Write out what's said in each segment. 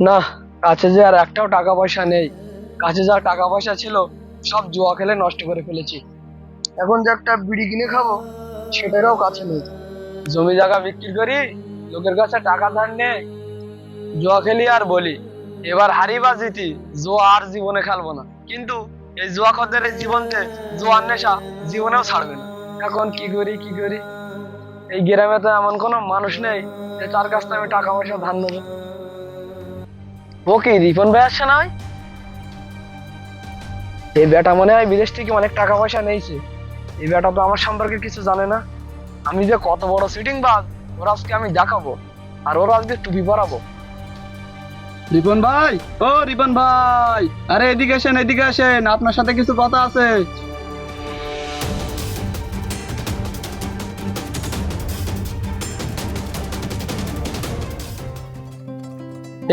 না, কাছে যে আর একটাও টাকা পয়সা নেই। কাছে যা টাকা পয়সা ছিল সব জুয়া খেলে নষ্ট করে ফেলেছি। এখন যে একটা বিড়ি কিনে খাবো সেটারও কাছে নেই। জমি জায়গা বিক্রি করি, লোকের কাছে টাকা ধার নিয়ে জুয়া খেলি আর বলি এবার হারি বা জিতি, জুয়া আর জীবনে খেলবো না। কিন্তু এই জুয়া খদের এই জীবনকে, জুয়ার নেশা জীবনেও ছাড়বে না। এখন কি করি কি করি? এই গ্রামে তো এমন কোনো মানুষ নেই যে তার কাছ থেকে আমি টাকা পয়সা ধার নেবো। ও কি রিপন ভাই আসছে না? এই বেটা মনে হয় বিদেশ থেকে অনেক টাকা পয়সা নিয়েছে। এই বেটা তো আমার সম্পর্কে কিছু জানে না। আমি যে কত বড় সিটিং বাজ ওরা আজকে আমি দেখাবো, আর ওরা আজকে টুপি পরাবো। রিপন ভাই, ও রিপন ভাই, আরে এদিকে আসেন, এদিকে আসেন, আপনার সাথে কিছু কথা আছে।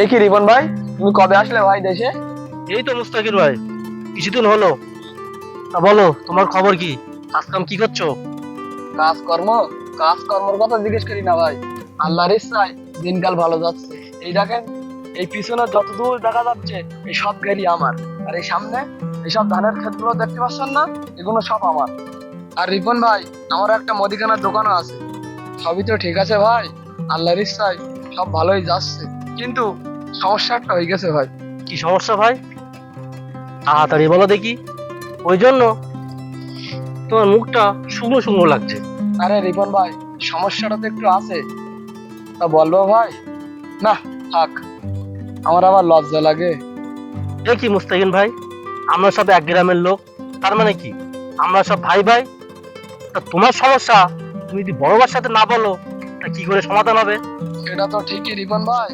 এই কি রিপন ভাই, তুমি কবে আসলে ভাই দেশে? এই তো মুস্তাকির ভাই, কিছুদিন হলো। তা বলো, তোমার খবর কি? কাজ কাম কি করছো? কাজকর্ম, কাজকর্মের কথা জিজ্ঞেস করি না ভাই। আল্লাহর ইচ্ছায় দিনকাল ভালো যাচ্ছে। এই দেখেন, এই পিছনে যতদূর দেখা যাচ্ছে এই সব ঘেরি আমার। আর এই সামনে এইসব ধানের ক্ষেতগুলো দেখতে পাচ্ছেন না, এগুলো সব আমার। আর রিপন ভাই, আমার একটা মুদিখানার দোকানও আছে। সবই তো ঠিক আছে ভাই, আল্লাহর ইচ্ছায় সব ভালোই যাচ্ছে। কিন্তু সমস্যা একটা হয়ে গেছে ভাই। কি সমস্যা ভাই? তাড়াতাড়ি বলো দেখি। ওই জন্য তোমার মুখটা শুকনো শুকনো লাগছে। আরে রিপন ভাই, সমস্যাটা তো একটু আছে, তা বলবো ভাই? না, থাক, আমার আবার লজ্জা লাগে। এ কি মুস্তাকিন ভাই, আমরা সব এক গ্রামের লোক, তার মানে কি আমরা সব ভাই ভাই? তা তোমার সমস্যা তুমি যদি বড় ভাইয়ের সাথে না বলো, তা কি করে সমাধান হবে? সেটা তো ঠিকই রিপন ভাই,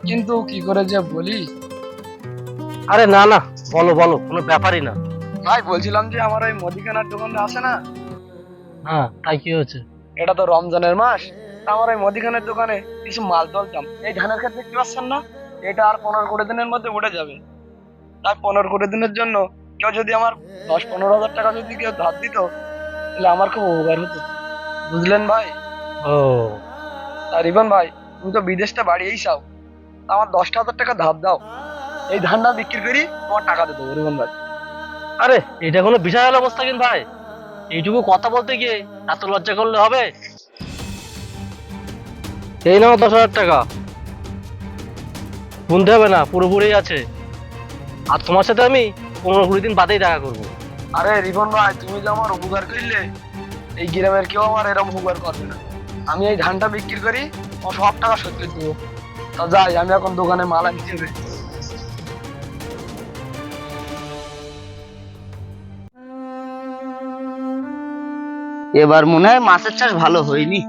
কিন্তু কি করে যে বলি। আরে না না, বলো বলো, কোনো ব্যাপারই না। ভাই বলছিলাম যে আমার ওই মুদিখানার দোকানে আছে না, হ্যাঁ, তাই কি হয়েছে? এটা তো রমজানের মাস, তা আমার ওই মুদিখানার দোকানে কিছু মাল তুলতাম। এই ধানের ক্ষেত দেখতে পাচ্ছেন না, এটা আর 15-20 দিনের মধ্যে উঠে যাবে। তাই 15-20 দিনের জন্য কেউ যদি আমার 10-15 হাজার টাকা যদি কেউ ধার দিত, তাহলে আমার খুব উপকার হতো, বুঝলেন ভাই? ও, তা রিপন ভাই, তুমি তো বিদেশটা বাড়িয়েই চাও, তা আমার 10,000 টাকা ধার দাও। এই ধানটা বিক্রি করি তোমার টাকা দিয়ে দেবো রিপন ভাই। আরে এটা কোনো বিষয় হলো মুস্তাকিন ভাই? এইটুকু কথা বলতে গিয়ে এত লজ্জা করলে হবে? এই নাও 10,000 টাকা, গুনতে হবে না, পুরোপুরি আছে। আর তোমার সাথে আমি 15-20 দিন বাদেই দেখা করবো। আরে রিপন ভাই, তুমি যে আমার উপকার করলে, এই গ্রামের কেউ আমার এরকম উপকার করবে না। আমি এই ধানটা বিক্রি করি, আমার সব টাকা শোধ করে দেবো। তা যাই, আমি এখন দোকানে মাল আনতে হবে। এবার মনে হয় মাছের চাষ ভালো হয়নি।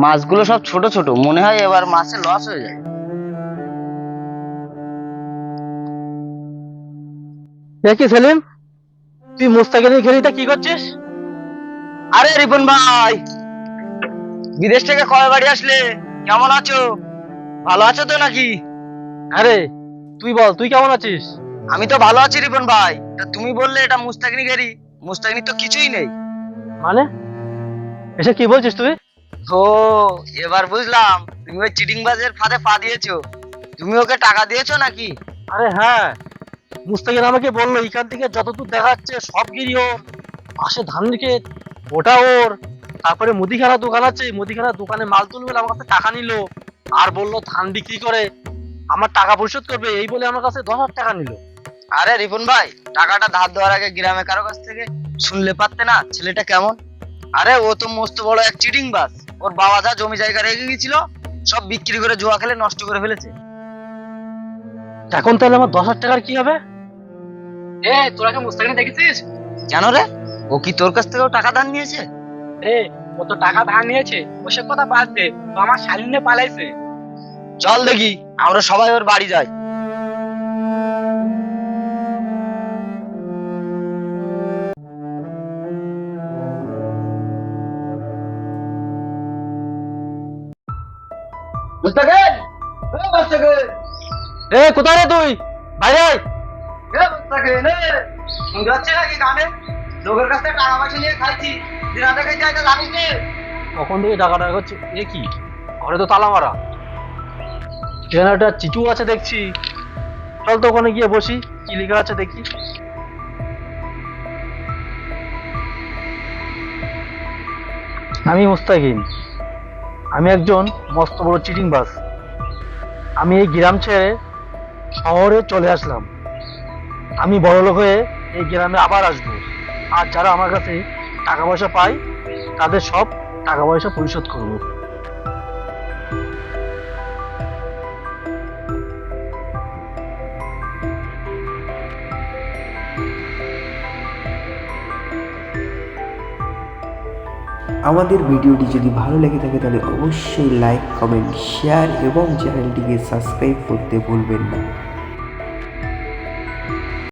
মাছগুলো সব ছোট ছোট, মনে হয় এবার মাছের লস হয়ে যায়। দেখি সেলিম, তুই মুস্তাকিনের খেলিটা কি করছিস? আরে রিপন ভাই, বিদেশ থেকে কবে বাড়ি আসলে? কেমন আছো? ভালো আছো তো নাকি? আরে তুই বল, তুই কেমন আছিস? আমি তো ভালো আছি রিপন ভাই। তা তুমি বললে এটা মুস্তাকিনী গেরি, মুস্তাকিনী তো কিছুই নেই। মানে এসে কি বলছিস তুই? ও, এবার বুঝলাম তুমি ওই চিটিং বাজের ফাঁদে পা দিয়েছো। তুমি ওকে টাকা দিয়েছো নাকি? আরে হ্যাঁ, মুস্তাকিন আমাকে বললো এখান থেকে যতদূর দেখা যাচ্ছে সব গিরি ওর, পাশে ধানের ক্ষেত ওটা ওর, তারপরে মুদিখানা দোকান আছে, মুদিখানা দোকানে মাল তুলবে আমার কাছে টাকা নিল, আর বললো ধান বিক্রি করে আমার টাকা পরিশোধ করবে, এই বলে আমার কাছে 10,000 টাকা নিল। আরে রিপন ভাই, টাকাটা ধার দেওয়ার আগে গ্রামে কারো কাছ থেকে শুনলে পারতে না ছেলেটা কেমন? আরে ও তো মস্ত বড় এক চিটিং বাজ। ওর বাবা যা জমি জায়গা রেখে গেছিল সব বিক্রি করে জুয়া খেলে নষ্ট করে ফেলেছে। এখন তাহলে আমার 10,000 টাকার কি হবে? এ, তোরা কি মুস্তাকিনী দেখেছিস? কেন রে, ও কি তোর কাছ থেকেও টাকা ধার নিয়েছে? এ, ও তো টাকা ধার নিয়েছে, ওসব কথা বাদ দে, তো আমার শালিনে পালাইছে। চল দেখি, আমরা সবাই ওর বাড়ি যাই। মুস্তাকিন, এ মুস্তাকিন, এ কোথায় রে তুই? বাইরে আয়। এ মুস্তাকিন, শুনতে পাচ্ছি নাকি কানে? লোকের কাছ থেকে টাকা পয়সা নিয়ে খাইছি, দিন রাতে খাইতে হয়, জানিস নে? কখন থেকে টাকা টাকা করছে? এ কি ঘরে তো তালা মারা। এখানে একটা চিঠু আছে দেখছি, চল তো ওখানে গিয়ে বসি, কি লেখা আছে দেখি। আমি মুস্তাকিম, আমি একজন মস্ত বড় চিটিং বাস। আমি এই গ্রাম ছেড়ে শহরে চলে আসলাম। আমি বড়লোক হয়ে এই গ্রামে আবার আসবো, আর যারা আমার কাছে টাকা পয়সা পায় তাদের সব টাকা পয়সা পরিশোধ করবো। আমাদের ভিডিওটি যদি ভালো লেগে থাকে তাহলে অবশ্যই লাইক, কমেন্ট, শেয়ার এবং চ্যানেলটিকে সাবস্ক্রাইব করতে ভুলবেন না।